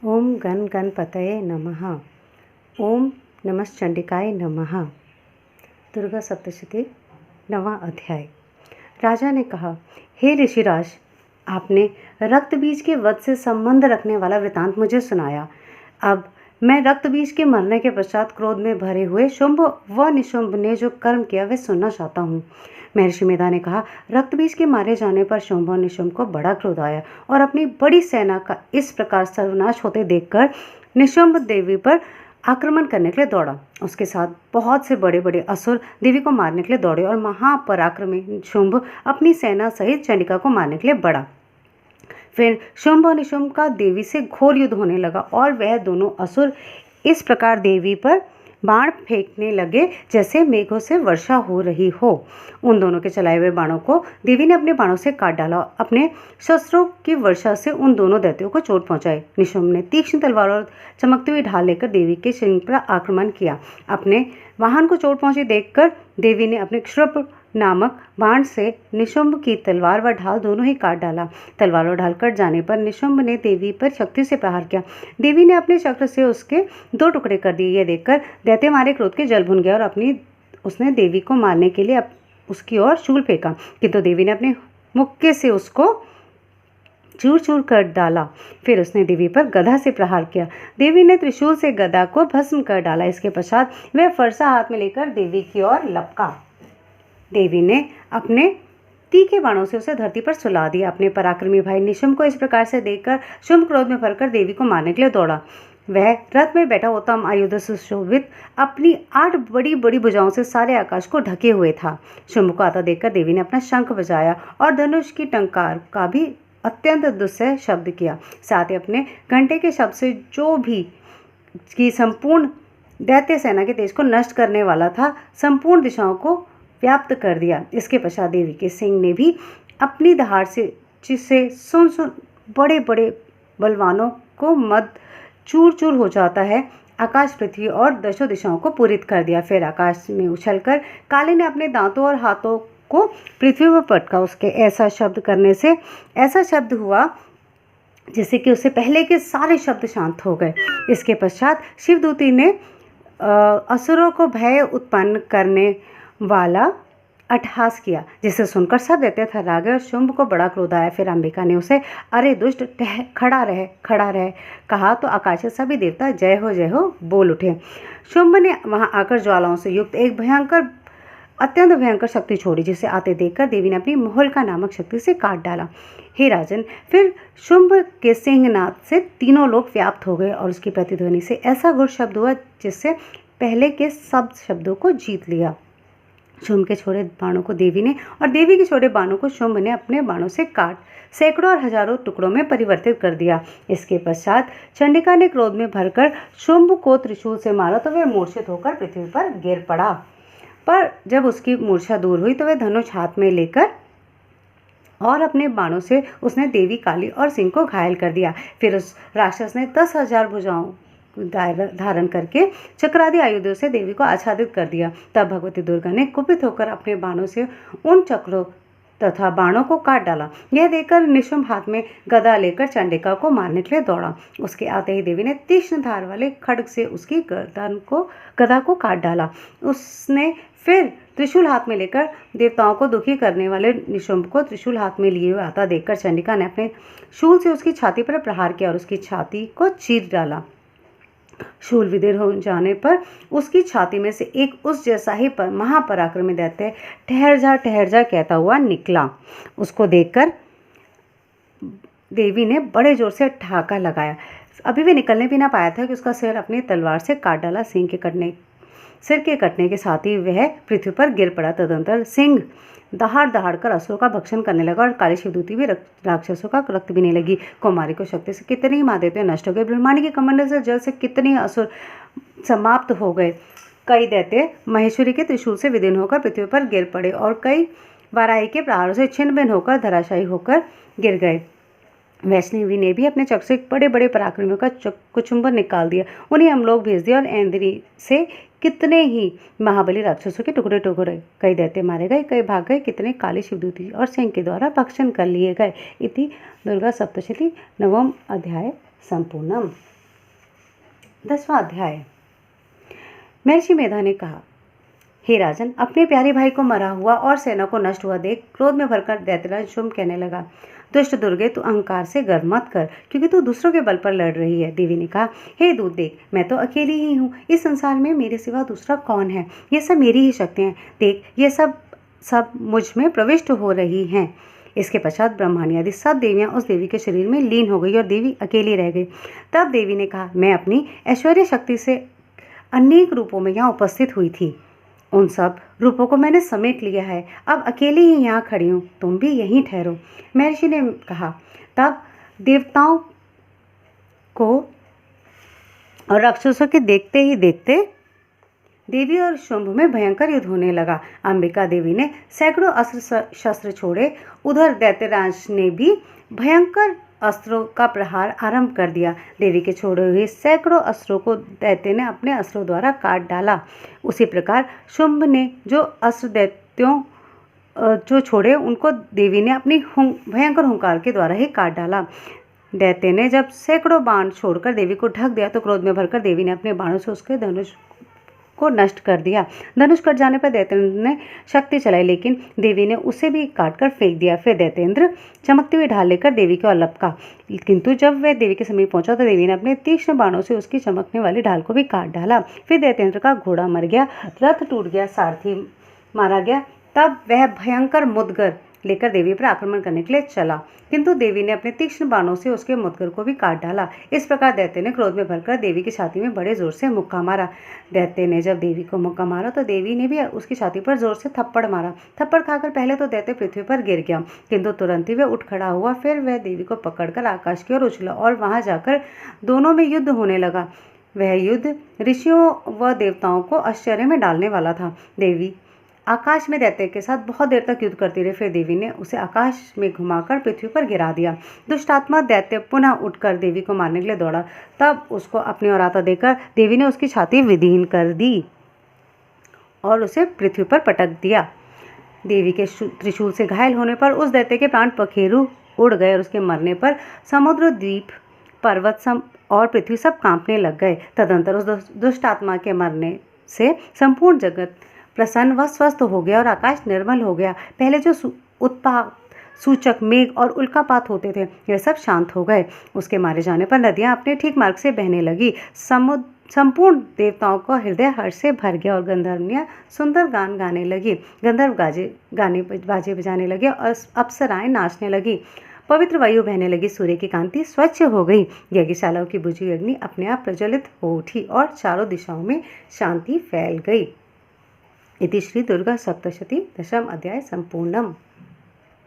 ओम गण गणपतये नमः। ओम नमश्चंडिकाय नमः। दुर्गा सप्तशती 9वां अध्याय। राजा ने कहा, हे ऋषिराज, आपने रक्त बीज के वध से संबंध रखने वाला वृतांत मुझे सुनाया। अब मैं रक्त बीज के मरने के पश्चात क्रोध में भरे हुए शुंभ व निशुंभ ने जो कर्म किया वह सुनना चाहता हूँ। महर्षि मेधा ने कहा, रक्त बीज के मारे जाने पर शुंभ और निशुंभ को बड़ा क्रोध आया और अपनी बड़ी सेना का इस प्रकार सर्वनाश होते देखकर निशुंभ देवी पर आक्रमण करने के लिए दौड़ा। उसके साथ बहुत से बड़े बड़े असुर देवी को मारने के लिए दौड़े और महापराक्रमी शुंभ अपनी सेना सहित चंडिका को मारने के लिए बढ़ा। फिर शुंभ और निशुंभ का देवी से घोर युद्ध होने लगा और वह दोनों असुर इस प्रकार देवी पर बाण फेंकने लगे जैसे मेघों से वर्षा हो रही हो। उन दोनों के चलाए हुए बाणों को देवी ने अपने बाणों से काट डाला। अपने शस्त्रों की वर्षा से उन दोनों दैत्यों को चोट पहुंचाई। निशुंभ ने तीक्ष्ण तलवार और चमकती हुई ढाल लेकर देवी के सिंह पर आक्रमण किया। अपने वाहन को चोट पहुंची देखकर देवी ने अपने क्षुप नामक बाण से निशुंभ की तलवार व ढाल दोनों ही काट डाला। तलवार और ढाल कट जाने पर निशुंभ ने देवी पर शक्ति से प्रहार किया। देवी ने अपने चक्र से उसके 2 टुकड़े कर दिए। यह देखकर दैत्य मारे क्रोध के जल भुन गया और उसने देवी को मारने के लिए उसकी ओर शूल फेंका, किंतु देवी ने अपने मुक्के से उसको चूर चूर कर डाला। फिर उसने देवी पर गदा से प्रहार किया। देवी ने त्रिशूल से गदा को भस्म कर डाला। इसके पश्चात वह फरसा हाथ में लेकर देवी की ओर लपका। देवी ने अपने तीखे बाणों से उसे धरती पर सुला दिया। अपने पराक्रमी भाई निशुंभ को इस प्रकार से देखकर शुंभ क्रोध में भरकर देवी को मारने के लिए दौड़ा। वह रथ में बैठा उत्तम आयुध सुशोभित अपनी 8 बड़ी बड़ी भुजाओं से सारे आकाश को ढके हुए था। शुंभ को आता देखकर देवी ने अपना शंख बजाया और धनुष की टंकार का भी अत्यंत दुस्सह शब्द किया। साथ ही अपने घंटे के शब्द से जो भी की संपूर्ण दैत्य सेना के तेज को नष्ट करने वाला था, संपूर्ण दिशाओं को व्याप्त कर दिया। इसके पश्चात देवी के सिंह ने भी अपनी दहाड़ से जिससे सुन बड़े बड़े बलवानों को मद चूर चूर हो जाता है, आकाश पृथ्वी और दशों दिशाओं को पूरित कर दिया। फिर आकाश में उछलकर काली ने अपने दांतों और हाथों को पृथ्वी पर पटका। उसके ऐसा शब्द करने से ऐसा शब्द हुआ जिससे कि उससे पहले के सारे शब्द शांत हो गए। इसके पश्चात शिवदूती ने असुरों को भय उत्पन्न करने वाला अट्टहास किया, जिसे सुनकर सब दैत्य थर्रा गए और शुंभ को बड़ा क्रोध आया। फिर अंबिका ने उसे, अरे दुष्ट, खड़ा रह कहा तो आकाश से सभी देवता जय हो बोल उठे। शुंभ ने वहां आकर ज्वालाओं से युक्त एक अत्यंत भयंकर शक्ति छोड़ी, जिसे आते देखकर देवी ने अपनी मोहल्का नामक शक्ति से काट डाला। हे राजन, फिर शुंभ के सिंहनाद से तीनों लोग व्याप्त हो गए और उसकी प्रतिध्वनि से ऐसा घोर शब्द हुआ जिससे पहले के सब शब्दों को जीत लिया। शुंभ के छोड़े बाणों को देवी ने और देवी के छोड़े बाणों को शुंभ ने अपने बाणों से काट सैकड़ों और हजारों टुकड़ों में परिवर्तित कर दिया। इसके पश्चात चंडिका ने क्रोध में भरकर शुंभ को त्रिशूल से मारा तो वह मूर्छित होकर पृथ्वी पर गिर पड़ा। पर जब उसकी मूर्छा दूर हुई तो वह धनुष हाथ में लेकर और अपने बाणों से उसने देवी, काली और सिंह को घायल कर दिया। फिर उस राक्षस ने 10,000 भुजाओं धारण करके चक्रादि आयुधों से देवी को आच्छादित कर दिया। तब भगवती दुर्गा ने कुपित होकर अपने बाणों से उन चक्रों तथा बाणों को काट डाला। यह देखकर निशुंभ हाथ में गदा लेकर चंडिका को मारने के लिए दौड़ा। उसके आते ही देवी ने तीक्ष्ण धार वाले खड्ग से उसकी गदा को काट डाला। उसने फिर त्रिशूल हाथ में लेकर देवताओं को दुखी करने वाले निशुंभ को त्रिशूल हाथ में लिए हुए आता देखकर चंडिका ने अपने शूल से उसकी छाती पर प्रहार किया और उसकी छाती को चीर डाला। शूल विदीर्ण हो जाने पर उसकी छाती में से एक उस जैसा ही महापराक्रमी दैत्य ठहर जा कहता हुआ निकला। उसको देखकर देवी ने बड़े जोर से ठहाका लगाया। अभी भी निकलने भी ना पाया था कि उसका सिर अपनी तलवार से काट डाला। सिर के कटने के साथ ही वह पृथ्वी पर गिर पड़ा। तदंतर सिंह दहाड़ कर असुरों का भक्षण करने लगा और काली शिवदूती भी राक्षसों का रक्त पीने लगी। कुमारी को शक्ति से कितने ही महादेवते नष्ट हो गए। ब्रह्मांड के कमंडल से जल से कितने ही असुर समाप्त हो गए। कई दैत्य महेश्वरी के त्रिशूल से विदीर्ण होकर पृथ्वी पर गिर पड़े और कई वाराही के प्रहारों से छिन्न भिन्न होकर धराशायी होकर गिर गए। वैष्णवी ने भी अपने चक्र से बड़े बड़े पराक्रमियों का कुचुम्बर निकाल दिया। उन्हें हमलोक भेज दिया और ऐन्द्री से कितने ही महाबली राक्षसों के टुकड़े टुकड़े, कई दैत्य मारे गए, कई भाग गए, कितने काली शिवदूती और सिंह के द्वारा भक्षण कर लिए गए। इति दुर्गा सप्तशती 9वां अध्याय संपूर्णम। 10वां अध्याय। महर्षि मेधा ने कहा, हे राजन, अपने प्यारे भाई को मरा हुआ और सेना को नष्ट हुआ देख क्रोध में भरकर दैत्यराज शुंभ कहने लगा, दुष्ट दुर्गे, तू अहंकार से गर्व मत कर, क्योंकि तू दूसरों के बल पर लड़ रही है। देवी ने कहा, हे दूत, देख, मैं तो अकेली ही हूँ, इस संसार में मेरे सिवा दूसरा कौन है? ये सब मेरी ही शक्तियाँ हैं। देख, ये सब मुझ में प्रविष्ट हो रही हैं। इसके पश्चात ब्रह्माणी आदि सब देवियां उस देवी के शरीर में लीन हो गई और देवी अकेली रह गई। तब देवी ने कहा, मैं अपनी ऐश्वर्य शक्ति से अनेक रूपों में यहाँ उपस्थित हुई थी, उन सब रूपों को मैंने समेट लिया है, अब अकेली ही यहाँ खड़ी हूँ, तुम भी यहीं ठहरो। महर्षि ने कहा। तब देवताओं को और राक्षसों के देखते ही देखते देवी और शुंभ में भयंकर युद्ध होने लगा। अंबिका देवी ने सैकड़ों अस्त्र शस्त्र छोड़े, उधर दैत्यराज ने भी भयंकर अस्त्रों का प्रहार आरंभ कर दिया। देवी के छोड़े हुए सैकड़ों अस्त्रों को दैत्य ने अपने अस्त्रों द्वारा काट डाला। उसी प्रकार शुंभ ने जो अस्त्र दैत्यों जो छोड़े, उनको देवी ने अपनी भयंकर हुंकार के द्वारा ही काट डाला। दैत्य ने जब सैकड़ों बाण छोड़कर देवी को ढक दिया तो क्रोध में भरकर देवी ने अपने बाणों से उसके धनुष को नष्ट कर दिया। धनुष कट जाने पर दैत्येंद्र ने शक्ति चलाई, लेकिन देवी ने उसे भी काटकर फेंक दिया। फिर दैत्येंद्र चमकती हुई ढाल लेकर देवी को लपका, किंतु जब वह देवी के समीप पहुंचा तो देवी ने अपने तीक्ष्ण बाणों से उसकी चमकने वाली ढाल को भी काट डाला। फिर दैत्येंद्र का घोड़ा मर गया, रथ टूट गया, सारथी मारा गया। तब वह भयंकर मुदगर लेकर देवी पर आक्रमण करने के लिए चला, किंतु देवी ने अपने तीक्ष्ण बाणों से उसके मुदगर को भी काट डाला। इस प्रकार दैत्य ने क्रोध में भरकर देवी की छाती में बड़े जोर से मुक्का मारा। दैत्य ने जब देवी को मुक्का मारा तो देवी ने भी उसकी छाती पर जोर से थप्पड़ मारा। थप्पड़ खाकर पहले तो दैत्य पृथ्वी पर गिर गया, किंतु तुरंत ही वह उठ खड़ा हुआ। फिर वह देवी को पकड़कर आकाश की ओर उछला और वहां जाकर दोनों में युद्ध होने लगा। वह युद्ध ऋषियों व देवताओं को आश्चर्य में डालने वाला था। देवी आकाश में दैत्य के साथ बहुत देर तक युद्ध करती रही। फिर देवी ने उसे आकाश में घुमाकर पृथ्वी पर गिरा दिया। दुष्टात्मा दैत्य पुनः उठकर देवी को मारने के लिए दौड़ा। तब उसको अपनी ओर आता देखकर देवी ने उसकी छाती विदीर्ण कर दी और उसे पृथ्वी पर पटक दिया। देवी के त्रिशूल से घायल होने पर उस दैत्य के प्राण पखेरु उड़ गए और उसके मरने पर समुद्र, द्वीप, पर्वत और पृथ्वी सब कांपने लग गए। तदंतर उस दुष्ट आत्मा के मरने से संपूर्ण जगत प्रसन्न व स्वस्थ हो गया और आकाश निर्मल हो गया। पहले जो उत्पात सूचक मेघ और उल्कापात होते थे, यह सब शांत हो गए। उसके मारे जाने पर नदियां अपने ठीक मार्ग से बहने लगी। संपूर्ण देवताओं का हृदय हर्ष से भर गया और गंधर्वनियां सुंदर गान गाने लगी। गंधर्व बाजे बजाने लगे और अप्सराएं नाचने लगी। पवित्र वायु बहने लगी, सूर्य की कांति स्वच्छ हो गई। यज्ञशालाओं की बुझी अग्नि अपने आप प्रज्वलित हो उठी और चारों दिशाओं में शांति फैल गई। इति श्री दुर्गा सप्तशती दशम अध्याय संपूर्णम।